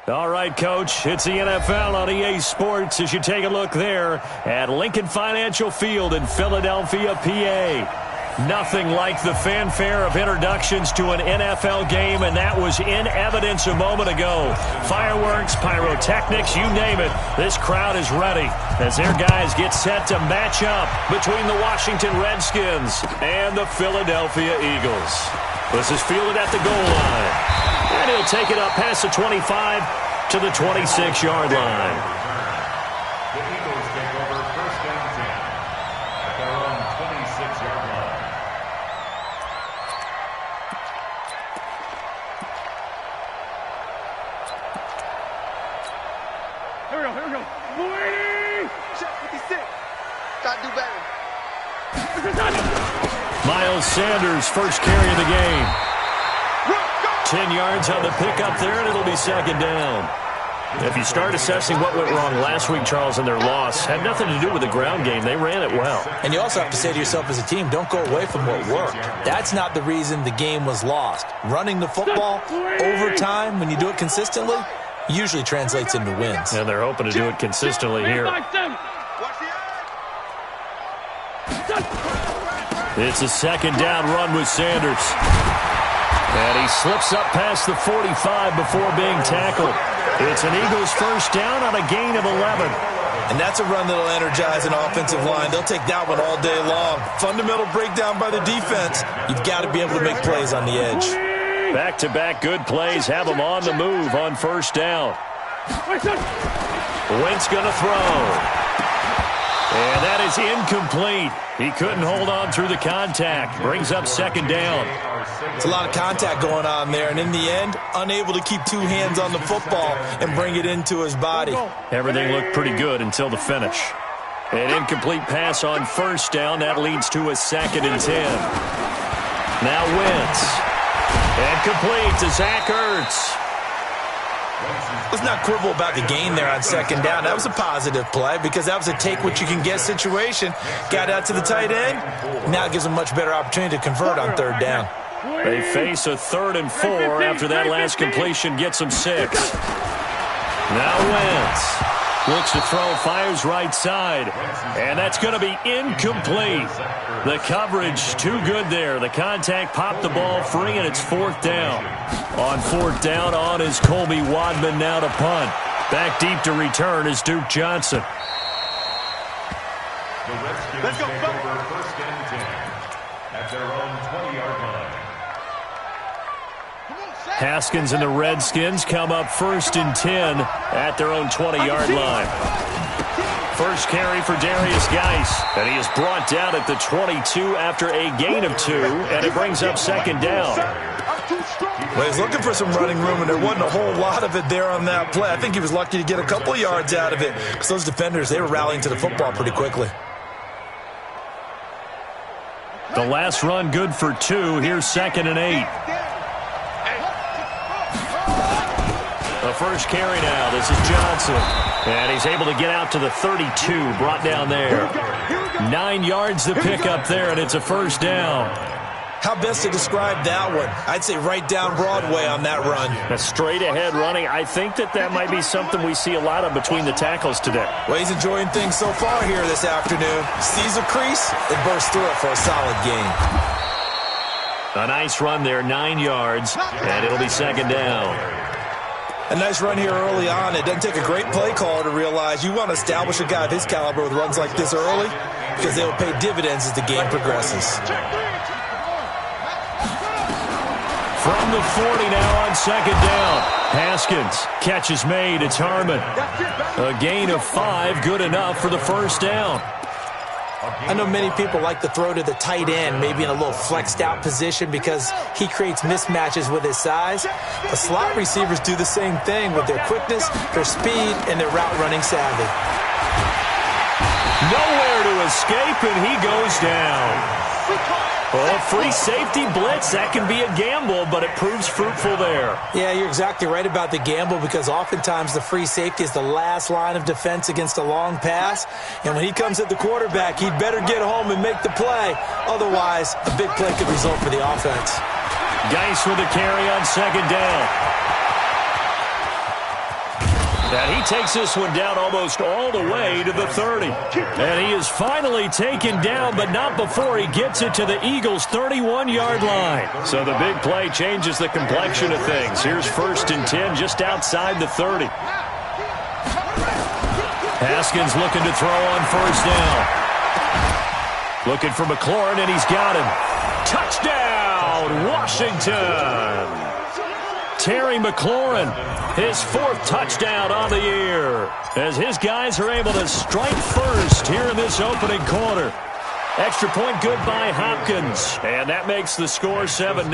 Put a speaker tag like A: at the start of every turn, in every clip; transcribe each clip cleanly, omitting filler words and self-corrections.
A: All right, Coach, it's the NFL on EA Sports as you take a look there at Lincoln Financial Field in Philadelphia, PA. Nothing like the fanfare of introductions to an NFL game, and that was in evidence a moment ago. Fireworks, pyrotechnics, you name it. This crowd is ready as their guys get set to match up between the Washington Redskins and the Philadelphia Eagles. This is fielded at the goal line. And he'll take it up past the 25 to the 26-yard line.
B: The Eagles take over first and 10 at their own 26-yard line.
C: Here we go. Boy! Shot 56. Gotta do better.
A: Miles Sanders, first carry of the game. 10 yards on the pickup there, and it'll be second down. If you start assessing what went wrong last week, Charles, in their loss, had nothing to do with the ground game. They ran it well.
D: And you also have to say to yourself as a team, don't go away from what worked. That's not the reason the game was lost. Running the football over time, when you do it consistently, usually translates into wins.
A: And they're hoping to do it consistently here. It's a second down run with Sanders. And he slips up past the 45 before being tackled. It's an Eagles first down on a gain of 11.
D: And that's a run that'll energize an offensive line. They'll take that one all day long. Fundamental breakdown by the defense. You've got to be able to make plays on the edge.
A: Back-to-back good plays have them on the move on first down. Wentz going to throw. And that is incomplete. He couldn't hold on through the contact. Brings up second down.
D: It's a lot of contact going on there, and in the end, unable to keep two hands on the football and bring it into his body.
A: Everything looked pretty good until the finish. An incomplete pass on first down. That leads to a second and 10. Now Wentz. And complete to Zach Ertz.
D: Let's not quibble about the gain there on second down. That was a positive play because that was a take-what-you-can-get situation. Got out to the tight end. Now it gives them a much better opportunity to convert on third down.
A: They face a 3rd and 4 after that last completion gets them 6. Now Wentz looks to throw, fires right side, and that's going to be incomplete. The coverage too good there. The contact popped the ball free, and it's 4th down. On 4th down, on is Colby Wadman now to punt. Back deep to return is Duke Johnson.
B: The Redskins take over first and 10 at their own 20-yard line.
A: Haskins and the Redskins come up 1st and 10 at their own 20-yard line. First carry for Darius Geis, and he is brought down at the 22 after a gain of 2, and it brings up second down.
D: Well, he's looking for some running room, and there wasn't a whole lot of it there on that play. I think he was lucky to get a couple of yards out of it because those defenders, they were rallying to the football pretty quickly.
A: The last run good for 2. Here's 2nd and 8. The first carry now. This is Johnson. And he's able to get out to the 32. Brought down there. 9 yards to pick up there, and it's a first down.
D: How best to describe that one? I'd say right down Broadway on that run.
A: A straight-ahead running. I think that might be something we see a lot of between the tackles today.
D: Well, he's enjoying things so far here this afternoon. Sees a crease, it bursts through it for a solid gain.
A: A nice run there, 9 yards, and it'll be second down.
D: A nice run here early on. It doesn't take a great play caller to realize you want to establish a guy of his caliber with runs like this early because they will pay dividends as the game progresses.
A: From the 40 now on second down. Haskins, catch is made. It's Harmon. A gain of 5, good enough for the first down.
D: I know many people like to throw to the tight end, maybe in a little flexed out position because he creates mismatches with his size. But slot receivers do the same thing with their quickness, their speed, and their route running savvy.
A: Nowhere to escape, and he goes down. Well, a free safety blitz, that can be a gamble, but it proves fruitful there.
D: Yeah, you're exactly right about the gamble because oftentimes the free safety is the last line of defense against a long pass. And when he comes at the quarterback, he'd better get home and make the play. Otherwise, a big play could result for the offense.
A: Geis with a carry on second down. And he takes this one down almost all the way to the 30. And he is finally taken down, but not before he gets it to the Eagles' 31-yard line. So the big play changes the complexion of things. Here's 1st and 10 just outside the 30. Haskins looking to throw on 1st down. Looking for McLaurin, and he's got him. Touchdown, Washington! Terry McLaurin, his 4th touchdown on the year, as his guys are able to strike first here in this opening quarter. Extra point good by Hopkins, and that makes the score 7-0.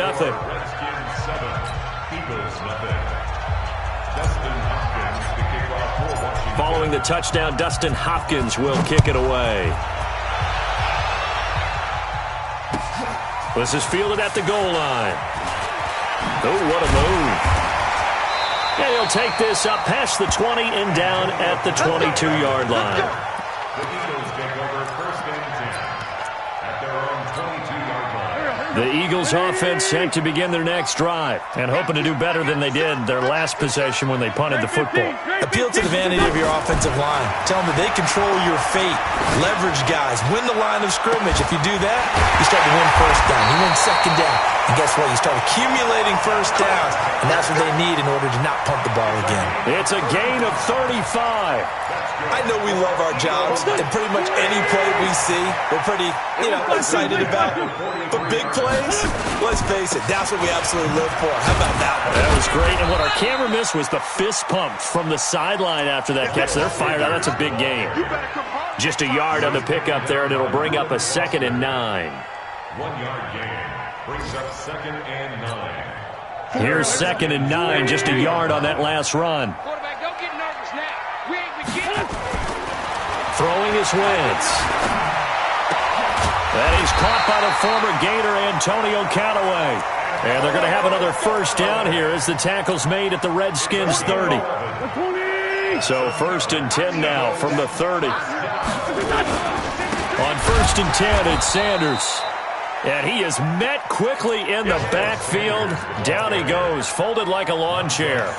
A: Following the touchdown, Dustin Hopkins will kick it away. This is fielded at the goal line. Oh, what a move. And he'll take this up past the 20 and down at the 22-yard line.
B: The Eagles take over 1st and 10 at their own 22-yard line.
A: The Eagles offense set to begin their next drive and hoping to do better than they did their last possession when they punted the football.
D: Appeal to the vanity of your offensive line. Tell them that they control your fate. Leverage guys. Win the line of scrimmage. If you do that, you start to win 1st down. You win 2nd down. And guess what? You start accumulating 1st downs. And that's what they need in order to not punt the ball again.
A: It's a gain of 35.
D: I know we love our jobs, and pretty much any play we see, we're pretty, excited about. But big plays, let's face it, that's what we absolutely live for. How about that one?
A: That was great, and what our camera missed was the fist pump from the sideline after that catch. They're fired out. That's a big gain. Just a yard on the pickup there, and it'll bring up a 2nd and 9.
B: 1-yard gain brings up 2nd and 9.
A: Here's 2nd and 9, just a yard on that last run.
C: Quarterback, don't get nervous now. We ain't beginning.
A: Throwing is Wentz. And he's caught by the former Gator, Antonio Callaway. And they're going to have another 1st down here as the tackle's made at the Redskins' 30. So 1st and 10 now from the 30. On 1st and 10, it's Sanders. And he is met quickly in the backfield. Down he goes, folded like a lawn chair.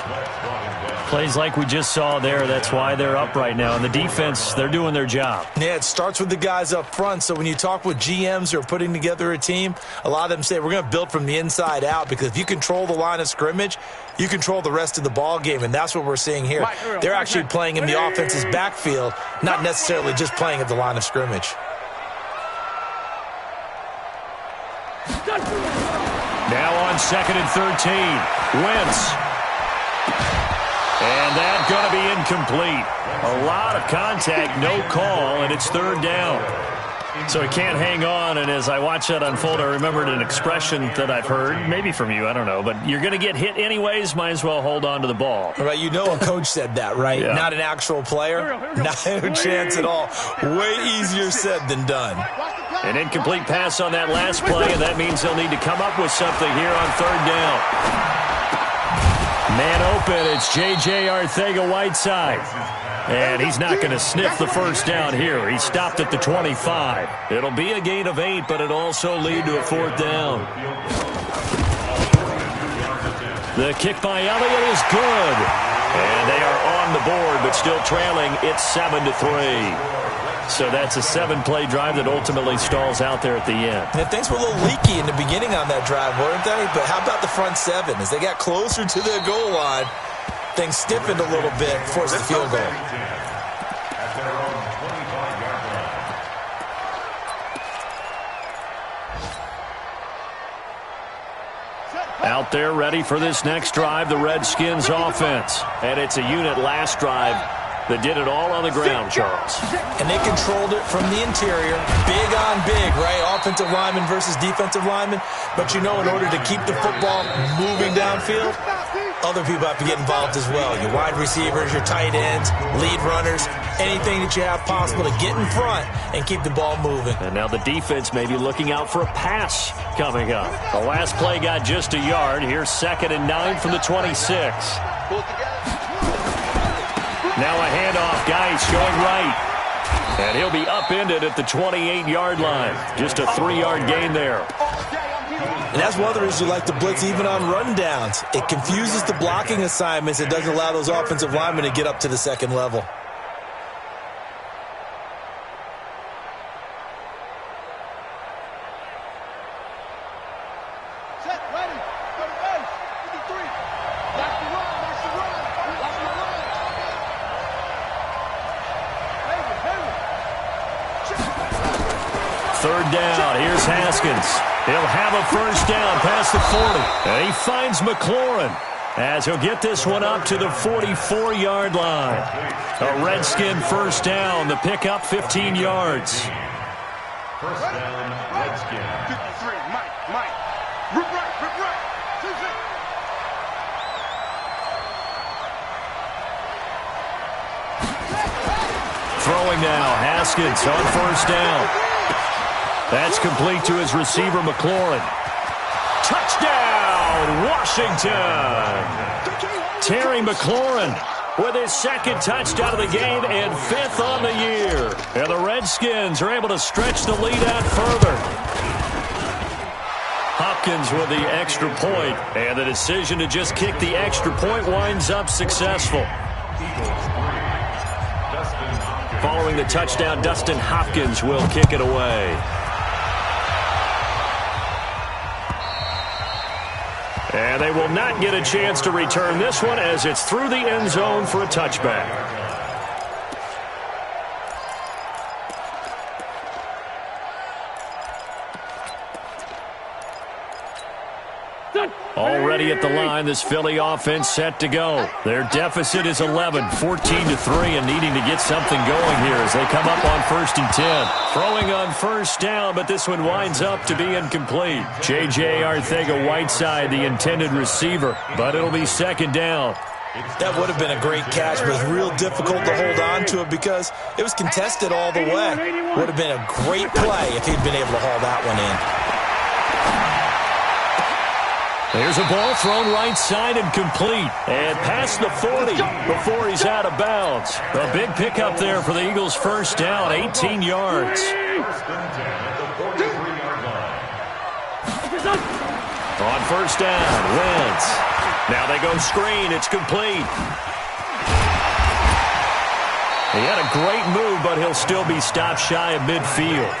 A: Plays like we just saw there. That's why they're up right now. And the defense, they're doing their job.
D: Yeah, it starts with the guys up front. So when you talk with GMs who are putting together a team, a lot of them say we're going to build from the inside out, because if you control the line of scrimmage, you control the rest of the ball game, and that's what we're seeing here. They're actually playing in the offense's backfield, not necessarily just playing at the line of scrimmage.
A: Now on 2nd and 13, Wentz. And that's going to be incomplete. A lot of contact, no call, and it's 3rd down. So he can't hang on, and as I watch that unfold, I remembered an expression that I've heard, maybe from you, I don't know, but you're going to get hit anyways, might as well hold on to the ball.
D: Right, a coach said that, right?
A: Yeah.
D: Not an actual player. No chance at all. Way easier said than done.
A: An incomplete pass on that last play, and that means they'll need to come up with something here on 3rd down. Man open, it's J.J. Arcega-Whiteside. And he's not going to sniff the 1st down here. He stopped at the 25. It'll be a gain of 8, but it'll also lead to a 4th down. The kick by Elliott is good. And they are on the board, but still trailing. It's 7-3. So that's a 7-play drive that ultimately stalls out there at the end.
D: And things were a little leaky in the beginning on that drive, weren't they? But how about the front 7? As they got closer to the goal line, things stiffened a little bit, forced the field goal.
B: At their own 25-yard line.
A: Out there ready for this next drive, the Redskins offense. And it's a unit last drive that did it all on the ground, Charles.
D: And they controlled it from the interior. Big on big, right? Offensive lineman versus defensive lineman. But in order to keep the football moving downfield, other people have to get involved as well. Your wide receivers, your tight ends, lead runners, anything that you have possible to get in front and keep the ball moving.
A: And now the defense may be looking out for a pass coming up. The last play got just a yard. Here's 2nd and 9 from the 26. Now a handoff, guys showing right. And he'll be upended at the 28-yard line. Just a 3-yard gain there.
D: And that's one of the reasons you like to blitz even on rundowns. It confuses the blocking assignments. It doesn't allow those offensive linemen to get up to the second level.
C: Set, ready, go to base, 53. Watch the run, watch the run, watch the run.
A: Third down, here's Haskins. He'll have a first down past the 40. And he finds McLaurin as he'll get this one up to the 44-yard line. A Redskin first down, the pickup 15 yards.
B: First down, Redskin.
C: 53, Mike. Rip right.
A: Throwing now, Haskins on first down. That's complete to his receiver, McLaurin. Touchdown, Washington! Terry McLaurin with his second touchdown of the game and 5th on the year. And the Redskins are able to stretch the lead out further. Hopkins with the extra point, and the decision to just kick the extra point winds up successful. Following the touchdown, Dustin Hopkins will kick it away. And they will not get a chance to return this one as it's through the end zone for a touchback. Already at the line, this Philly offense set to go. Their deficit is 11, 14-3, and needing to get something going here as they come up on 1st and 10. Throwing on first down, but this one winds up to be incomplete. J.J. Arcega-Whiteside, the intended receiver, but it'll be 2nd down.
D: That would have been a great catch, but it's real difficult to hold on to it because it was contested all the way. Would have been a great play if he'd been able to haul that one in.
A: There's a ball thrown right side and complete. And past the 40 before he's out of bounds. A big pickup there for the Eagles' first down, 18 yards. On first down, Wentz. Now they go screen. It's complete. He had a great move, but he'll still be stopped shy of midfield.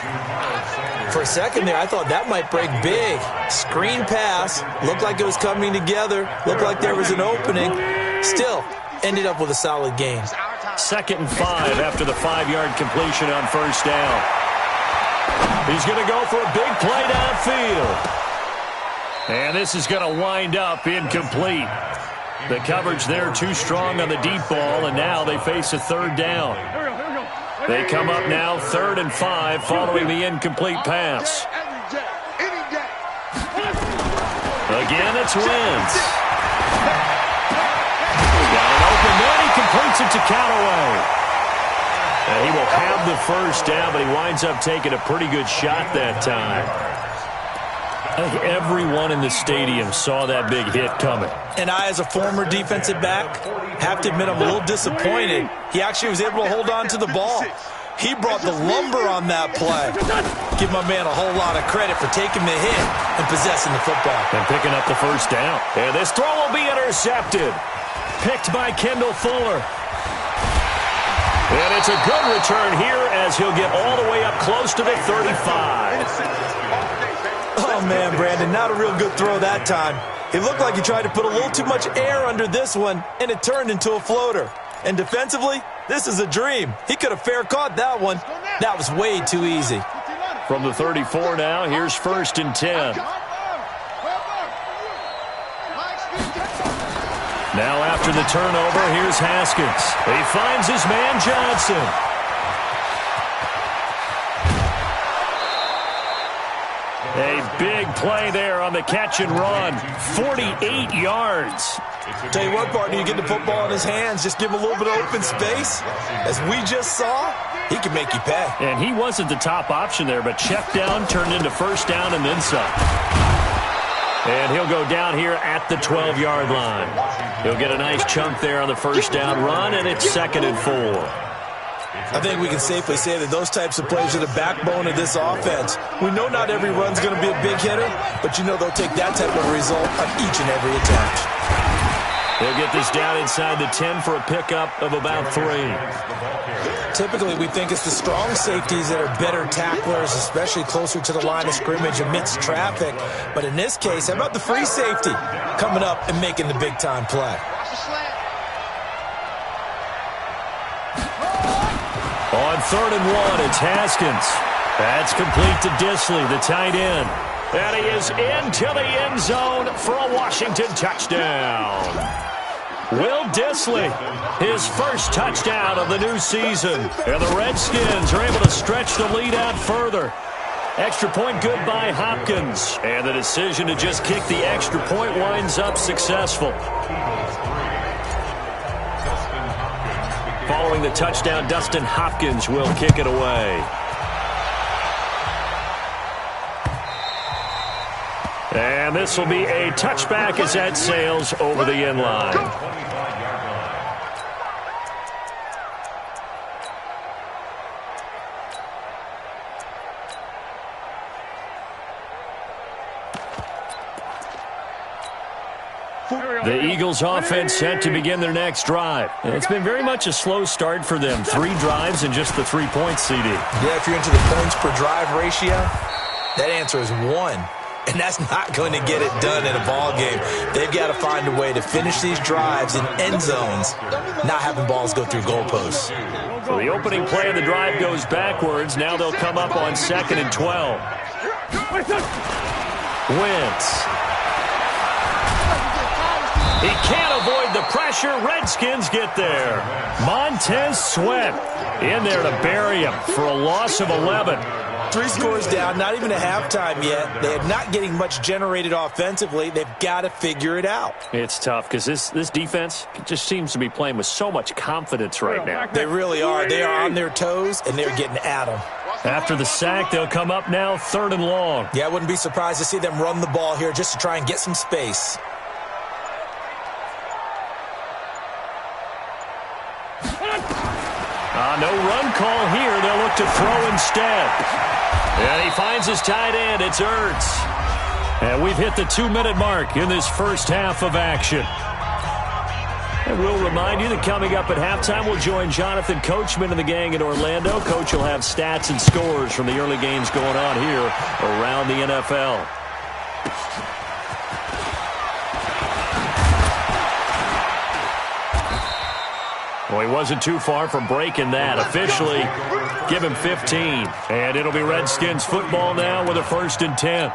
D: For a second there, I thought that might break big. Screen pass. Looked like it was coming together. Looked like there was an opening. Still, ended up with a solid gain.
A: 2nd and 5 after the 5-yard completion on first down. He's going to go for a big play downfield. And this is going to wind up incomplete. The coverage there too strong on the deep ball, and now they face a 3rd down. They come up now 3rd and 5 following the incomplete pass. Again, it's Wentz. Got it open, then he completes it to Callaway. And he will have the first down, but he winds up taking a pretty good shot that time. I think everyone in the stadium saw that big hit coming.
D: And I, as a former defensive back, have to admit I'm a little disappointed. He actually was able to hold on to the ball. He brought the lumber on that play. Give my man a whole lot of credit for taking the hit and possessing the football.
A: And picking up the first down. And this throw will be intercepted. Picked by Kendall Fuller. And it's a good return here as he'll get all the way up close to the 35.
D: Oh, man, Brandon, not a real good throw that time. It looked like he tried to put a little too much air under this one, and it turned into a floater. And defensively, this is a dream. He could have fair caught that one. That was way too easy.
A: From the 34 now, here's 1st and 10. Now after the turnover, here's Haskins. He finds his man Johnson. A big play there on the catch and run. 48 yards.
D: Tell you what, partner, you get the football in his hands, just give him a little bit of open space. As we just saw, he can make you pay.
A: And he wasn't the top option there, but check down turned into first down and then some. And he'll go down here at the 12-yard line. He'll get a nice chunk there on the first down run, and it's 2nd and 4.
D: I think we can safely say that those types of plays are the backbone of this offense. We know not every run's going to be a big hitter, but you know they'll take that type of result on each and every attempt.
A: They'll get this down inside the 10 for a pickup of about 3.
D: Typically, we think it's the strong safeties that are better tacklers, especially closer to the line of scrimmage amidst traffic. But in this case, how about the free safety coming up and making the big-time play?
A: On 3rd and 1, it's Haskins. That's complete to Dissly, the tight end. And he is into the end zone for a Washington touchdown. Will Dissly, his first touchdown of the new season. And the Redskins are able to stretch the lead out further. Extra point good by Hopkins. And the decision to just kick the extra point winds up successful. Following the touchdown, Dustin Hopkins will kick it away. And this will be a touchback as that sails over the end line. The Eagles offense set to begin their next drive. It's been very much a slow start for them. 3 drives and just the 3 points, CD.
D: Yeah, if you're into the points per drive ratio, that answer is 1. And that's not going to get it done in a ball game. They've got to find a way to finish these drives in end zones, not having balls go through goalposts.
A: So the opening play of the drive goes backwards. Now they'll come up on 2nd and 12. Wentz. He can't avoid the pressure. Redskins get there. Montez Sweat in there to bury him for a loss of 11.
D: 3 scores down, not even a halftime yet. They are not getting much generated offensively. They've got to figure it out.
A: It's tough because this defense just seems to be playing with so much confidence right now.
D: They really are. They are on their toes, and they're getting at them.
A: After the sack, they'll come up now 3rd and long.
D: Yeah, I wouldn't be surprised to see them run the ball here just to try and get some space.
A: No run call here. They'll look to throw instead. And he finds his tight end. It's Ertz. And we've hit the 2-minute mark in this first half of action. And we'll remind you that coming up at halftime, we'll join Jonathan Coachman and the gang in Orlando. Coach will have stats and scores from the early games going on here around the NFL. Well, he wasn't too far from breaking that. Officially, give him 15. And it'll be Redskins football now with a 1st and 10.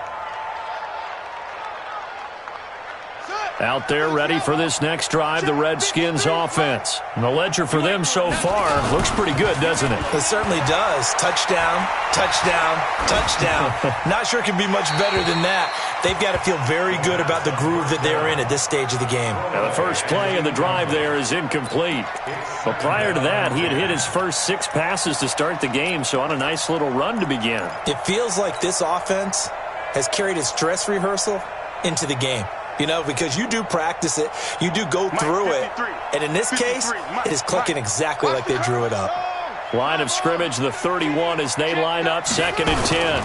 A: Out there ready for this next drive, the Redskins offense. And the ledger for them so far looks pretty good, doesn't it?
D: It certainly does. Touchdown, touchdown, touchdown. Not sure it can be much better than that. They've got to feel very good about the groove that they're in at this stage of the game.
A: Now the first play of the drive there is incomplete. But prior to that, he had hit his first 6 passes to start the game, so on a nice little run to begin.
D: It feels like this offense has carried its dress rehearsal into the game. You know, because you do practice it, you do go through it, and in this case, it is clicking exactly like they drew it up.
A: Line of scrimmage, the 31 as they line up, 2nd and 10.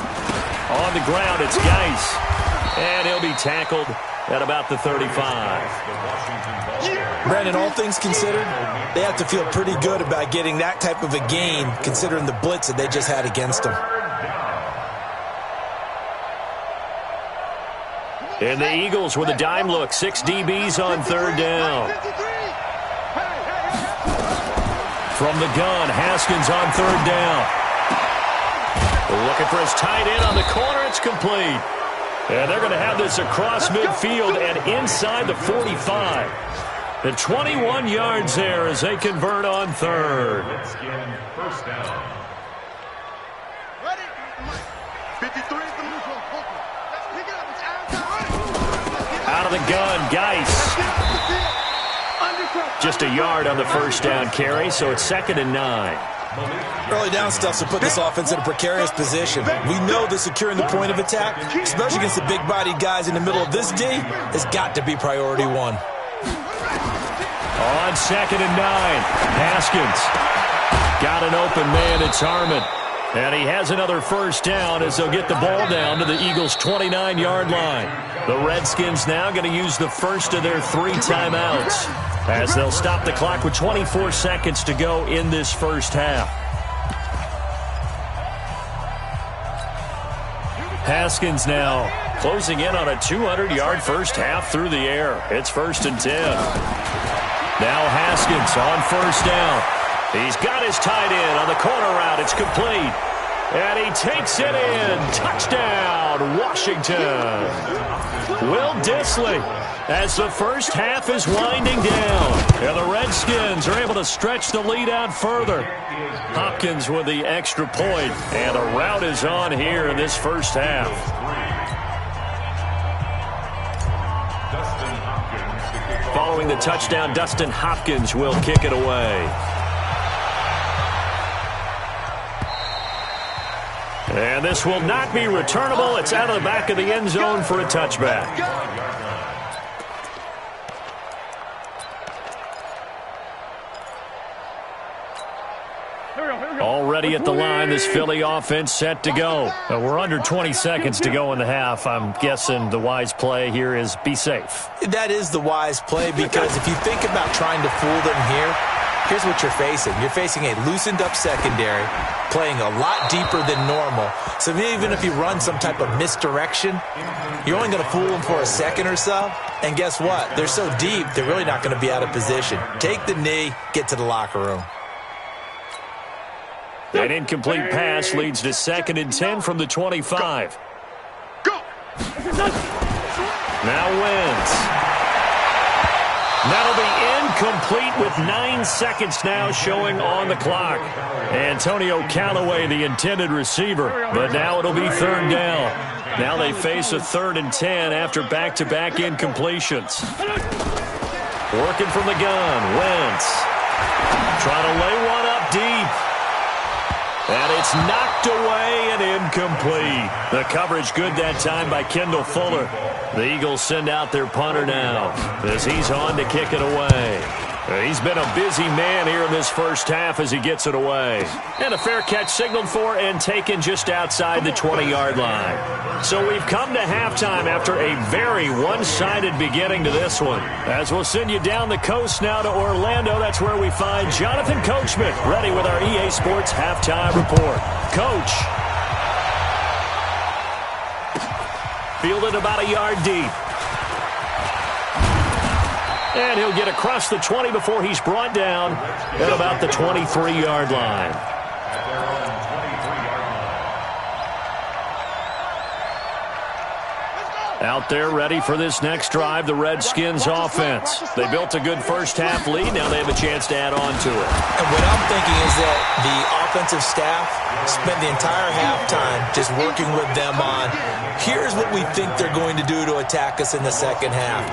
A: On the ground, it's Geis, and he'll be tackled at about the 35.
D: Brandon, all things considered, they have to feel pretty good about getting that type of a gain, considering the blitz that they just had against them.
A: And the Eagles with a dime look. 6 DBs on 3rd down. From the gun, Haskins on 3rd down. Looking for his tight end on the corner. It's complete. And they're going to have this across midfield and inside the 45. The 21 yards there as they convert on 3rd.
B: First down.
C: Ready? 53 is the move. Pick it up. It's
A: Out of the gun, Geis. Just a yard on the first down carry, so it's 2nd and 9.
D: Early down stuff to put this offense in a precarious position. We know that securing the point of attack, especially against the big-bodied guys in the middle of this D, has got to be priority 1.
A: On 2nd and 9, Haskins. Got an open man. It's Harmon. And he has another first down as they'll get the ball down to the Eagles' 29-yard line. The Redskins now going to use the first of their 3 timeouts as they'll stop the clock with 24 seconds to go in this first half. Haskins now closing in on a 200-yard first half through the air. It's 1st and 10. Now Haskins on first down. He's got his tight end on the corner route. It's complete. And he takes it in. Touchdown, Washington. Will Dissly as the first half is winding down. And the Redskins are able to stretch the lead out further. Hopkins with the extra point. And the route is on here in this first half. Following the touchdown, Dustin Hopkins will kick it away. And this will not be returnable. It's out of the back of the end zone for a touchback. Already at the line, this Philly offense set to go. We're under 20 seconds to go in the half. I'm guessing the wise play here is be safe.
D: That is the wise play, because if you think about trying to fool them here, here's what you're facing. You're facing a loosened up secondary, playing a lot deeper than normal. So even if you run some type of misdirection, you're only going to fool them for a second or so. And guess what? They're so deep, they're really not going to be out of position. Take the knee, get to the locker room.
A: An incomplete pass leads to 2nd and 10 from the 25.
C: Go.
A: Now Wentz. That'll be incomplete with 9 seconds now showing on the clock. Antonio Callaway, the intended receiver, but now it'll be 3rd down. Now they face a 3rd and 10 after back-to-back incompletions. Working from the gun, Wentz. Trying to lay one up deep. And it's knocked away and incomplete. The coverage good that time by Kendall Fuller. The Eagles send out their punter now as he's on to kick it away. He's been a busy man here in this first half as he gets it away. And a fair catch signaled for and taken just outside the 20-yard line. So we've come to halftime after a very one-sided beginning to this one. As we'll send you down the coast now to Orlando, that's where we find Jonathan Coachman ready with our EA Sports Halftime Report. Coach. Fielded about a yard deep. And he'll get across the 20 before he's brought down at about the 23-yard line. Out there ready for this next drive, the Redskins offense. They built a good first half lead. Now they have a chance to add on to it.
D: And what I'm thinking is that the offensive staff spent the entire halftime just working with them on, here's what we think they're going to do to attack us in the second half.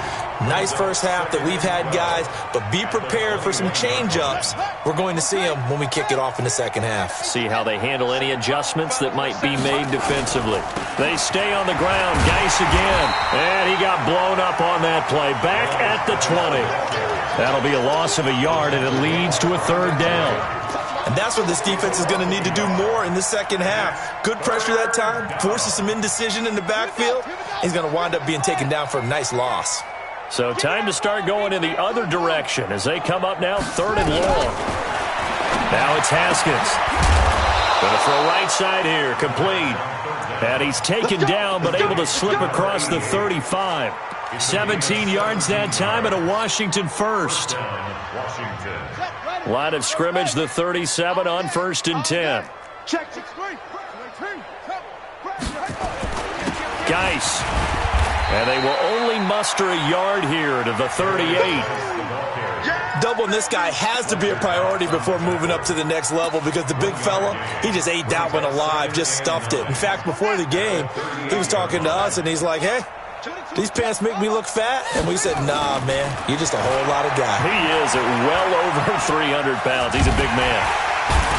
D: Nice first half that we've had, guys, but be prepared for some change-ups. We're going to see them when we kick it off in the second half.
A: See how they handle any adjustments that might be made defensively. They stay on the ground. Geis again. And he got blown up on that play. Back at the 20. That'll be a loss of a yard, and it leads to a 3rd down.
D: And that's what this defense is going to need to do more in the second half. Good pressure that time. Forces some indecision in the backfield. He's going to wind up being taken down for a nice loss.
A: So time to start going in the other direction as they come up now 3rd and long. Now it's Haskins. Going to throw right side here, complete. And he's taken down but able to slip across the 35. 17 yards that time and a Washington first. Line of scrimmage, the 37 on 1st and 10. Geis. And they will only muster a yard here to the 38.
D: Doubling this guy has to be a priority before moving up to the next level, because the big fella, he just ate that one alive, just stuffed it. In fact, before the game, he was talking to us, and he's like, hey, these pants make me look fat? And we said, nah, man, you're just a whole lot of guy.
A: He is at well over 300 pounds. He's a big man.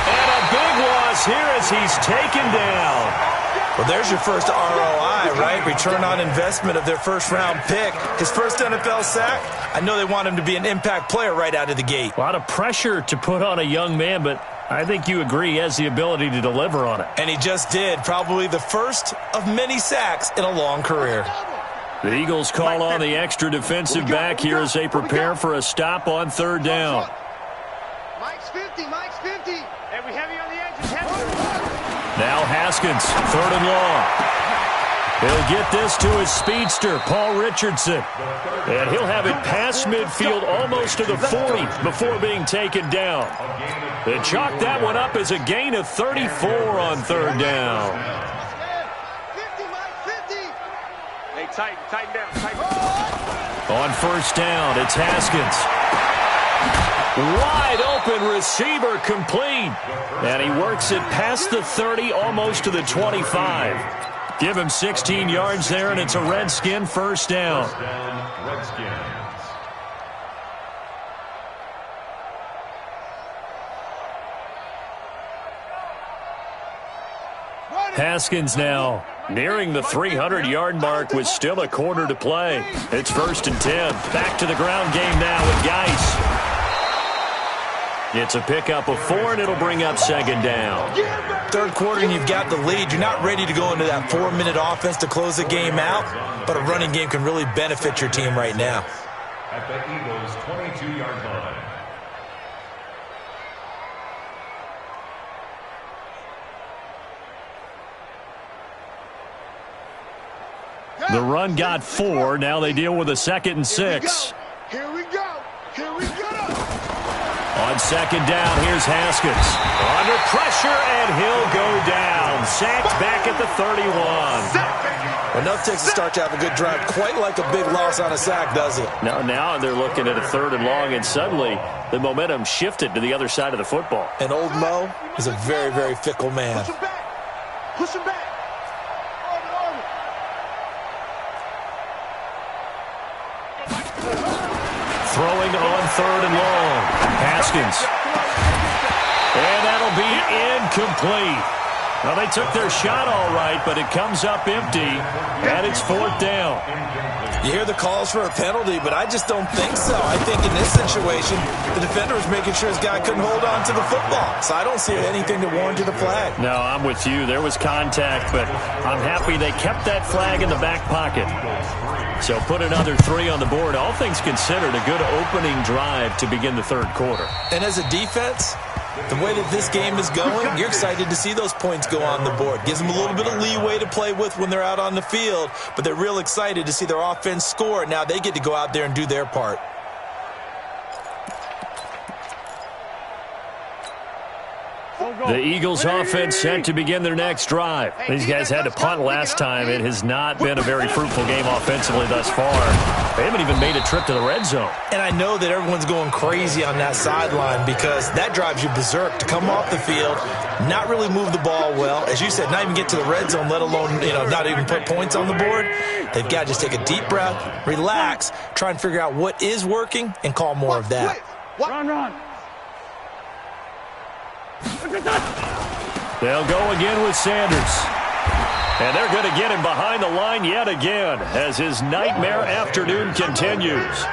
A: And a big loss here as he's taken down.
D: Well, there's your first ROI, right? Return on investment of their first-round pick. His first NFL sack. I know they want him to be an impact player right out of the gate.
A: A lot of pressure to put on a young man, but I think you agree he has the ability to deliver on it.
D: And he just did. Probably the first of many sacks in a long career.
A: The Eagles call on the extra defensive back here as they prepare for a stop on third down.
C: Mike's 50, Mike's 50. And we heavy on the edges.
A: Now Haskins, third and long. He'll get this to his speedster, Paul Richardson. And he'll have it past midfield almost to the 40 before being taken down. They chalk that one up as a gain of 34 on third down.
C: 50, Mike, 50. Hey, tighten down, tighten.
A: On first down, it's Haskins. Wide open receiver complete. And he works it past the 30, almost to the 25. Give him 16 yards there, and it's a Redskin first down.
B: Redskins.
A: Haskins now nearing the 300-yard mark with still a quarter to play. It's 1st and 10. Back to the ground game now with Geis. It's a pickup of 4, and it'll bring up 2nd down.
D: Third quarter, and you've got the lead. You're not ready to go into that 4-minute offense to close the game out, but a running game can really benefit your team right now.
B: At the Eagles' 22-yard line.
A: The run got 4. Now they deal with a 2nd and 6.
C: Here we go. Here we go.
A: On 2nd down, here's Haskins. Under pressure, and he'll go down. Sacked back at the 31.
D: Enough takes to start to have a good drive. Quite like a big loss on a sack, does it?
A: Now they're looking at a 3rd and long, and suddenly the momentum shifted to the other side of the football.
D: And old Mo is a very, very fickle man.
C: Push him back. Push him back.
A: Throwing on 3rd and long. Haskins. And that'll be incomplete. Well, they took their shot all right, but it comes up empty, and it's 4th down.
D: You hear the calls for a penalty, but I just don't think so. I think in this situation, the defender was making sure his guy couldn't hold on to the football. So I don't see anything to warrant to the flag.
A: No, I'm with you. There was contact, but I'm happy they kept that flag in the back pocket. So put another 3 on the board. All things considered, a good opening drive to begin the 3rd quarter.
D: And as a defense, the way that this game is going, you're excited to see those points go on the board. Gives them a little bit of leeway to play with when they're out on the field, but they're real excited to see their offense score. Now they get to go out there and do their part.
A: The Eagles offense set to begin their next drive. These guys had to punt last time. It has not been a very fruitful game offensively thus far. They haven't even made a trip to the red zone.
D: And I know that everyone's going crazy on that sideline because that drives you berserk to come off the field, not really move the ball well. As you said, not even get to the red zone, let alone, not even put points on the board. They've got to just take a deep breath, relax, try and figure out what is working, and call more of that.
C: Run.
A: They'll go again with Sanders. And they're going to get him behind the line yet again as his nightmare afternoon continues.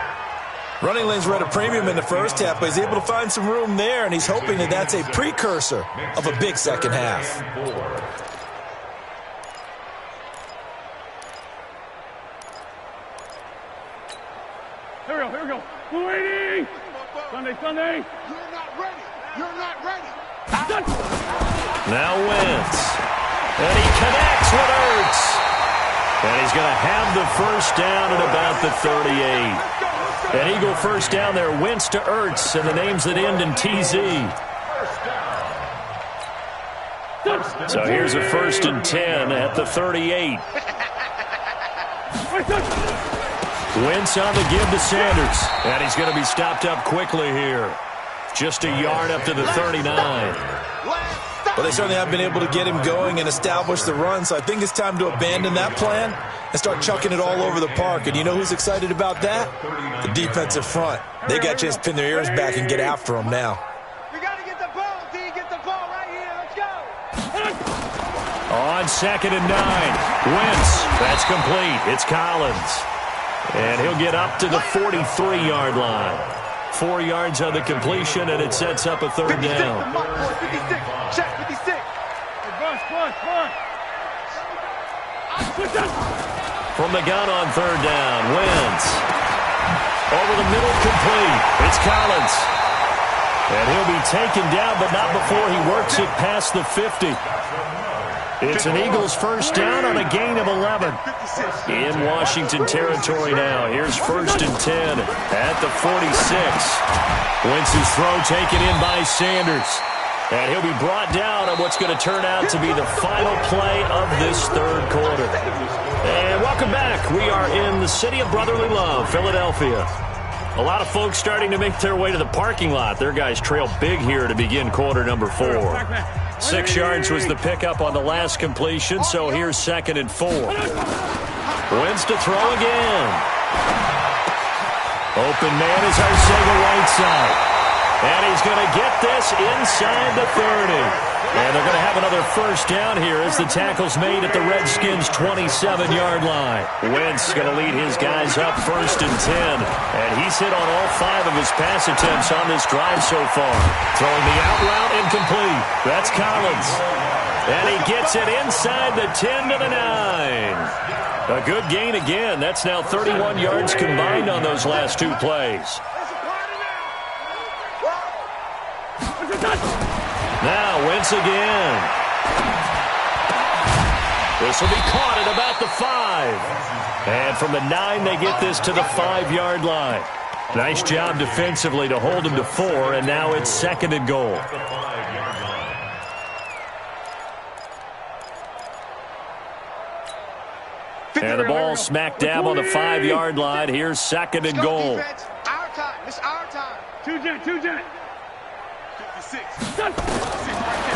D: Running lanes were at a premium in the first half, but he's able to find some room there, and he's hoping that that's a precursor of a big second half.
C: Here we go. We're waiting. Sunday. You're not ready.
A: Now Wentz. And he connects with Ertz. And he's going to have the first down at about the 38. An Eagle first down there, Wentz to Ertz, and the names that end in TZ. So here's a 1st and 10 at the 38. Wentz on the give to Sanders. And he's going to be stopped up quickly here. Just a yard up to the 39.
D: Well, they certainly have been able to get him going and establish the run, so I think it's time to abandon that plan and start chucking it all over the park. And you know who's excited about that? The defensive front. They got a chance to pin their ears back and get after him now.
C: We got to get the ball, D. Get the ball right here. Let's go.
A: On 2nd and 9. Wentz. That's complete. It's Collins. And he'll get up to the 43-yard line. 4 yards on the completion, and it sets up a third down.
C: 56. Check 56.
A: From the gun on third down, Wentz. Over the middle, complete. It's Collins. And he'll be taken down, but not before he works it past the 50. It's an Eagles first down on a gain of 11. In Washington territory now. Here's 1st and 10 at the 46. Wentz's throw taken in by Sanders. And he'll be brought down on what's going to turn out to be the final play of this third quarter. And welcome back. We are in the city of brotherly love, Philadelphia. A lot of folks starting to make their way to the parking lot. Their guys trail big here to begin quarter number 4. 6 yards was the pickup on the last completion, so here's 2nd and 4. Wentz to throw again. Open man is Arcega-Whiteside. And he's going to get this inside the 30. And they're going to have another first down here as the tackle's made at the Redskins' 27-yard line. Wentz going to lead his guys up 1st and 10. And he's hit on all 5 of his pass attempts on this drive so far. Throwing the out route incomplete. That's Collins. And he gets it inside the 10 to the 9. A good gain again. That's now 31 yards combined on those last 2 plays. Now Wentz again. This will be caught at about the 5. And from the 9, they get this to the 5-yard line. Nice job defensively to hold him to 4, and now it's 2nd and goal. And the ball smack dab on the 5-yard line. Here's 2nd and goal.
C: Our time. It's our time. 2-jet.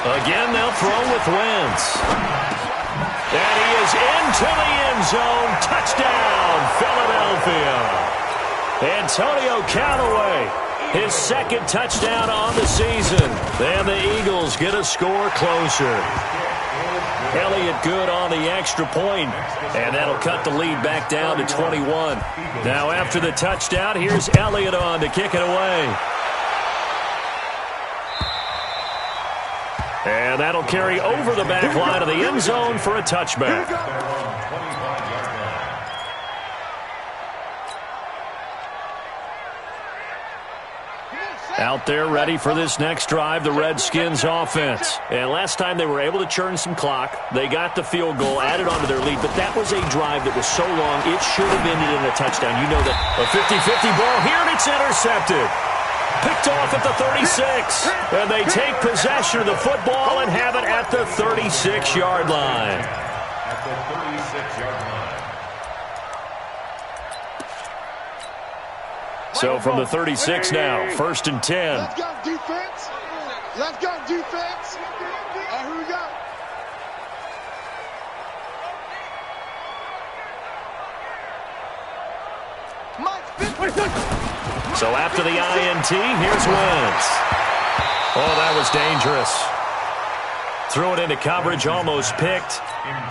A: Again, they'll throw with Wentz. And he is into the end zone. Touchdown, Philadelphia. Antonio Callaway, his 2nd touchdown on the season. And the Eagles get a score closer. Elliott good on the extra point, and that'll cut the lead back down to 21. Now after the touchdown, here's Elliott on to kick it away. And that'll carry over the back line of the end zone for a touchback. Out there ready for this next drive, the Redskins offense. And last time they were able to churn some clock. They got the field goal, added on to their lead, but that was a drive that was so long, it should have ended in a touchdown. You know that. A 50-50 ball here, and it's intercepted. Picked off at the 36. And they take possession of the football and have it at the 36-yard line.
B: At the 36-yard line.
A: So from the 36 now, 1st and 10.
C: Let's go, defense. Let's go, defense. And here we go.
A: So after the INT, here's Wentz. Oh, that was dangerous. Threw it into coverage, almost picked,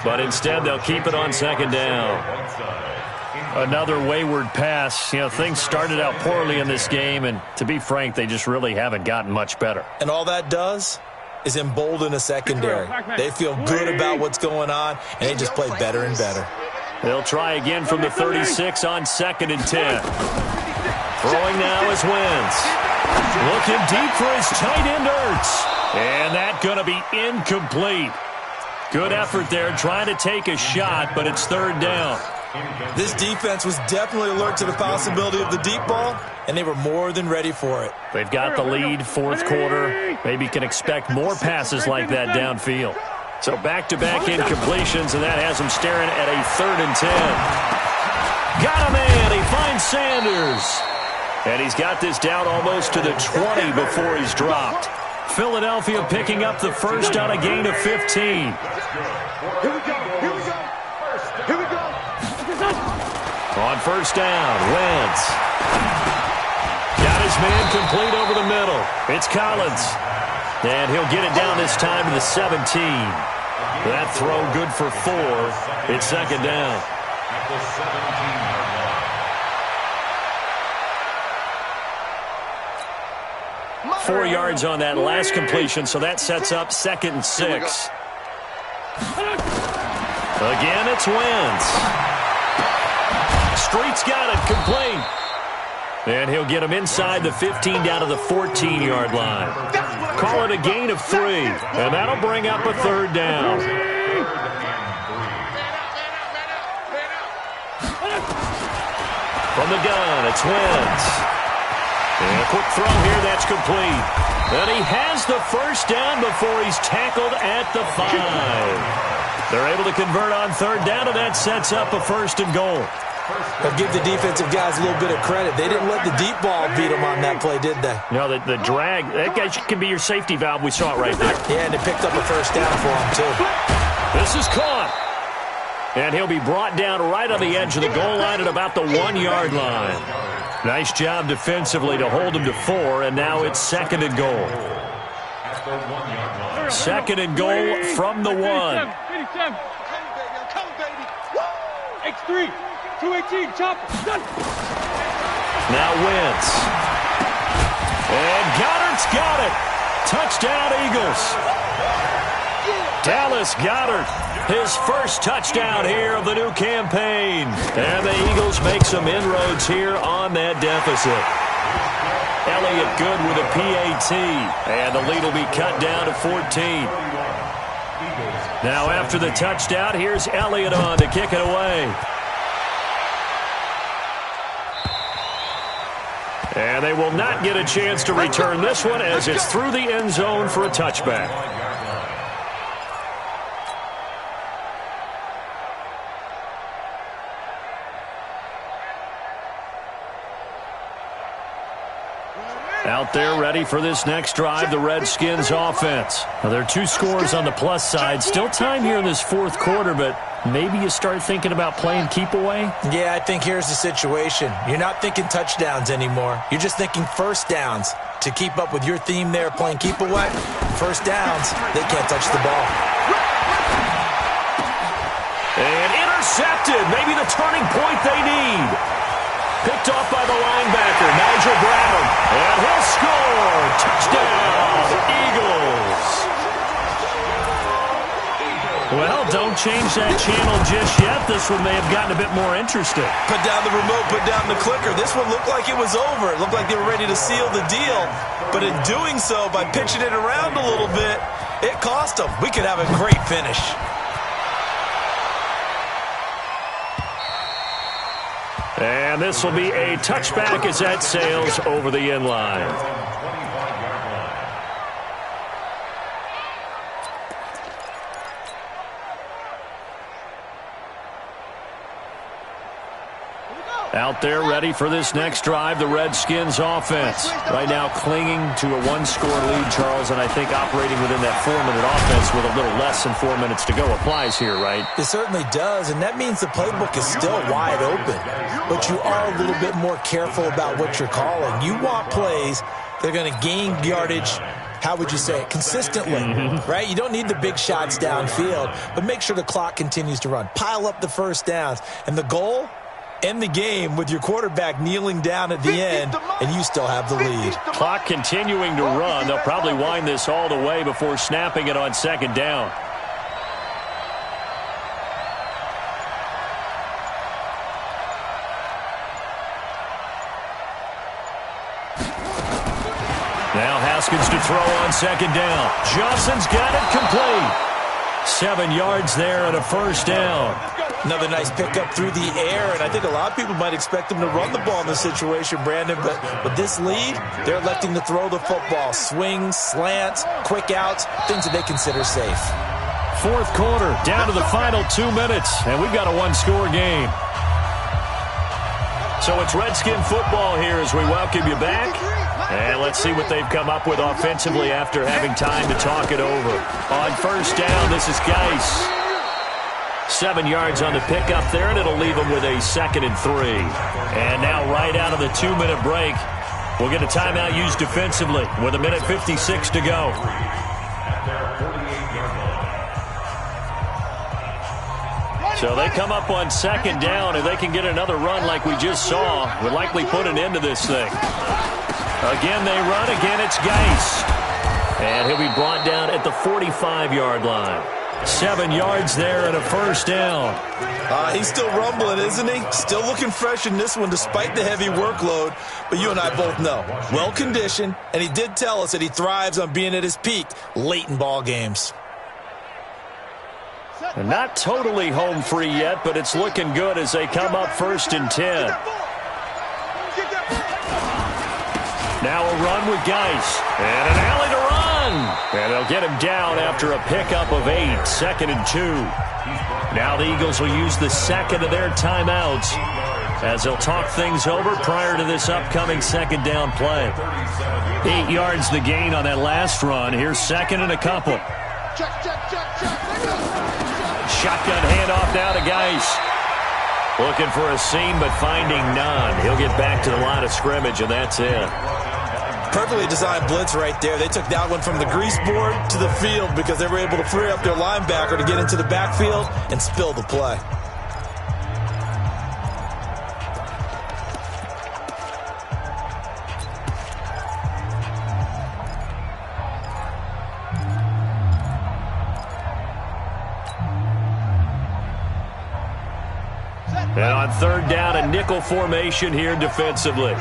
A: but instead they'll keep it on 2nd down. Another wayward pass. You know, things started out poorly in this game, and to be frank, they just really haven't gotten much better.
D: And all that does is embolden a secondary. They feel good about what's going on, and they just play better and better.
A: They'll try again from the 36 on 2nd and 10. Throwing now is Wentz. Looking deep for his tight end, Ertz. And that's going to be incomplete. Good effort there, trying to take a shot, but it's 3rd down.
D: This defense was definitely alert to the possibility of the deep ball, and they were more than ready for it.
A: They've got the lead, 4th quarter. Maybe can expect more passes like that downfield. So back-to-back incompletions, and that has him staring at a 3rd and 10. Got a man. He finds Sanders. And he's got this down almost to the 20 before he's dropped. Philadelphia picking up the first on a gain of 15.
C: Here we go. Here we go.
A: On 1st down, Wentz. Got his man complete over the middle. It's Collins. And he'll get it down this time to the 17. That throw good for 4. It's 2nd down.
B: At the 17-yard line.
A: 4 yards on that last completion, so that sets up 2nd and 6. Again, it's Wentz. Street's got it, complete. And he'll get him inside the 15 down to the 14-yard line. Call it a gain of 3, and that'll bring up a 3rd down. From the gun, it's Wentz. And a quick throw here, that's complete. And he has the 1st down before he's tackled at the 5. They're able to convert on 3rd down, and that sets up a 1st and goal.
D: But give the defensive guys a little bit of credit. They didn't let the deep ball beat them on that play, did they?
A: No, the drag, that guy can be your safety valve. We saw it right there.
D: Yeah, and they picked up a 1st down for him, too.
A: This is caught. And he'll be brought down right on the edge of the goal line at about the 1-yard line. Nice job defensively to hold him to 4, and now it's 2nd and goal. 2nd and goal from the 1.
C: X3, 218, chopper.
A: Now Wentz. And Goddard's got it. Touchdown, Eagles. Dallas Goedert, his 1st touchdown here of the new campaign. And the Eagles make some inroads here on that deficit. Elliott good with a PAT. And the lead will be cut down to 14. Now after the touchdown, here's Elliott on to kick it away. And they will not get a chance to return this one as it's through the end zone for a touchback. Out there ready for this next drive, the Redskins offense. Now, there are 2 scores on the plus side. Still time here in this 4th quarter, but maybe you start thinking about playing keep away?
D: Yeah, I think here's the situation. You're not thinking touchdowns anymore. You're just thinking 1st downs. To keep up with your theme there, playing keep away, 1st downs, they can't touch the ball.
A: And intercepted. Maybe the turning point they need. Picked off by the linebacker, Nigel Bradham. And he'll score. Touchdown, Eagles. Well, don't change that channel just yet. This one may have gotten a bit more interesting.
D: Put down the remote, put down the clicker. This one looked like it was over. It looked like they were ready to seal the deal. But in doing so, by pitching it around a little bit, it cost them. We could have a great finish.
A: And this will be a touchback as that sails over the end line. Out there ready for this next drive, the Redskins offense. Right now clinging to a 1-score lead, Charles, and I think operating within that 4-minute offense with a little less than 4 minutes to go applies here, right?
D: It certainly does, and that means the playbook is still wide open. But you are a little bit more careful about what you're calling. You want plays that are going to gain yardage, how would you say it, consistently, right? You don't need the big shots downfield, but make sure the clock continues to run. Pile up the 1st downs, and the goal, end the game with your quarterback kneeling down at the end, and you still have the lead.
A: Clock continuing to run. They'll probably wind this all the way before snapping it on 2nd down. Now Haskins to throw on 2nd down. Johnson's got it complete. 7 yards there and a 1st down.
D: Another nice pickup through the air, and I think a lot of people might expect them to run the ball in this situation, Brandon, but with this lead, they're electing to throw the football. Swings, slants, quick outs, things that they consider safe.
A: 4th quarter, down to the final 2 minutes, and we've got a 1-score game. So it's Redskin football here as we welcome you back. And let's see what they've come up with offensively after having time to talk it over. On 1st down, this is Geis. 7 yards on the pickup there, and it'll leave them with a 2nd and 3. And now right out of the 2-minute break, we'll get a timeout used defensively with 1:56 to go. So they come up on 2nd down, and they can get another run like we just saw. Would likely put an end to this thing. Again they run. Again it's Geis. And he'll be brought down at the 45-yard line. 7 yards there and a first down.
D: He's still rumbling, isn't he? Still looking fresh in this one despite the heavy workload. But you and I both know, well-conditioned, and he did tell us that he thrives on being at his peak late in ball games.
A: And not totally home free yet, but it's looking good as they come up 1st and 10. Now a run with Geis. And an alley to run. And they'll get him down after a pickup of 8. 2nd and 2. Now the Eagles will use the second of their timeouts as they'll talk things over prior to this upcoming 2nd down play. 8 yards the gain on that last run. Here's 2nd and a couple. Shotgun handoff now to Geis. Looking for a seam, but finding none. He'll get back to the line of scrimmage, and that's it.
D: Perfectly designed blitz right there. They took that one from the grease board to the field because they were able to free up their linebacker to get into the backfield and spill the play.
A: And on 3rd down, a nickel formation here defensively.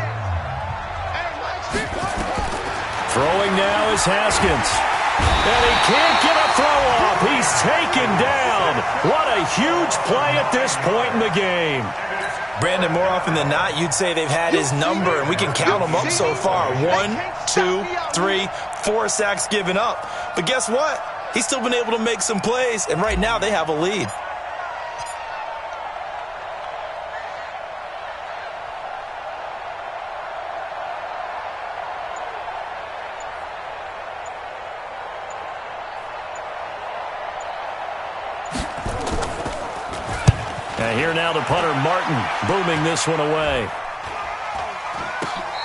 A: Throwing now is Haskins. And he can't get a throw off. He's taken down. What a huge play at this point in the game.
D: Brandon, more often than not, you'd say they've had his number, and we can count them up so far. 1, 2, 3, 4 sacks given up. But guess what? He's still been able to make some plays, and right now they have a lead.
A: Here now the punter, Martin, booming this one away.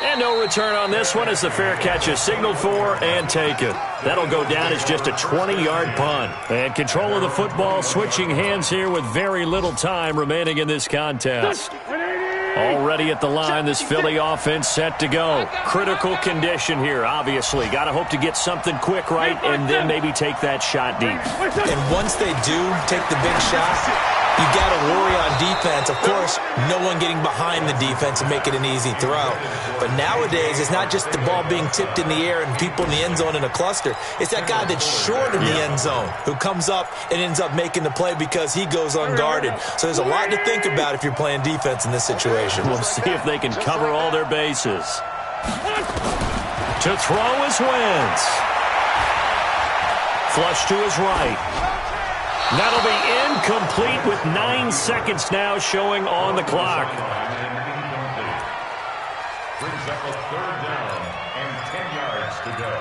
A: And no return on this one as the fair catch is signaled for and taken. That'll go down as just a 20-yard punt. And control of the football switching hands here with very little time remaining in this contest. Already at the line, this Philly offense set to go. Critical condition here, obviously. Got to hope to get something quick right and then maybe take that shot deep.
D: And once they do take the big shot, you got to worry on defense. Of course, no one getting behind the defense and make it an easy throw. But nowadays, it's not just the ball being tipped in the air and people in the end zone in a cluster. It's that guy that's short in the end zone who comes up and ends up making the play because he goes unguarded. So there's a lot to think about if you're playing defense in this situation.
A: We'll see if they can cover all their bases. To throw is Wentz. Flush to his right. That'll be incomplete with 9 seconds now showing on the clock.
B: Brings up a 3rd down and 10 yards to go.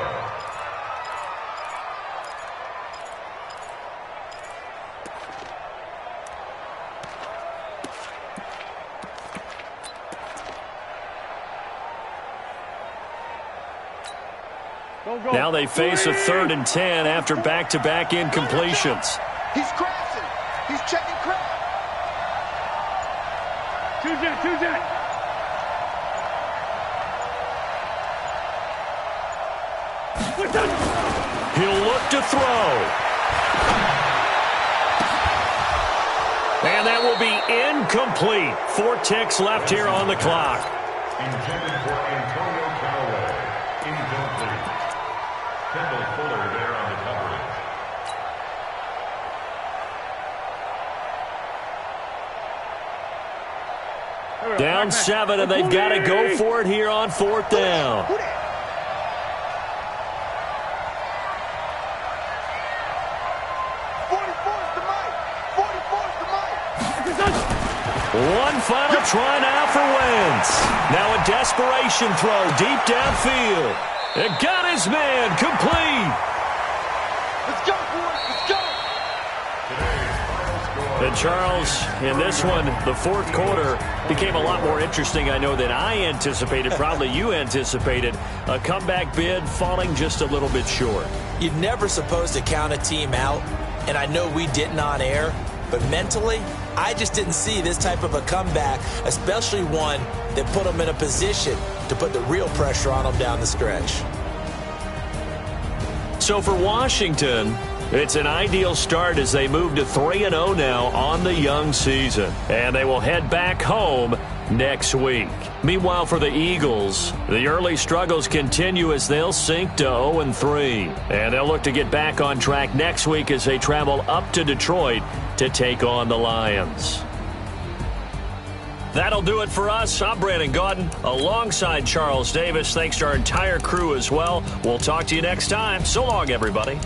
A: Now they face a 3rd and 10 after back-to-back incompletions.
C: He's crashing. He's checking crash. Two jet.
A: He'll look to throw. And that will be incomplete. 4 ticks left here on the clock.
B: Intended for Antonio Callaway. Incomplete. Kendall Fuller there on the coverage.
A: Down 7, and they've got to go for it here on 4th down. One final try now for Wentz. Now a desperation throw deep downfield. It got his man complete.
C: Let's go, boys. Let's go.
A: And Charles, in this one, the 4th quarter became a lot more interesting, I know, than I anticipated. Probably you anticipated. A comeback bid falling just a little bit short.
D: You're never supposed to count a team out, and I know we didn't on air, but mentally, I just didn't see this type of a comeback, especially one that put them in a position to put the real pressure on them down the stretch.
A: So for Washington, it's an ideal start as they move to 3-0 now on the young season. And they will head back home next week. Meanwhile, for the Eagles, the early struggles continue as they'll sink to 0-3. And they'll look to get back on track next week as they travel up to Detroit to take on the Lions. That'll do it for us. I'm Brandon Gaudin alongside Charles Davis. Thanks to our entire crew as well. We'll talk to you next time. So long, everybody.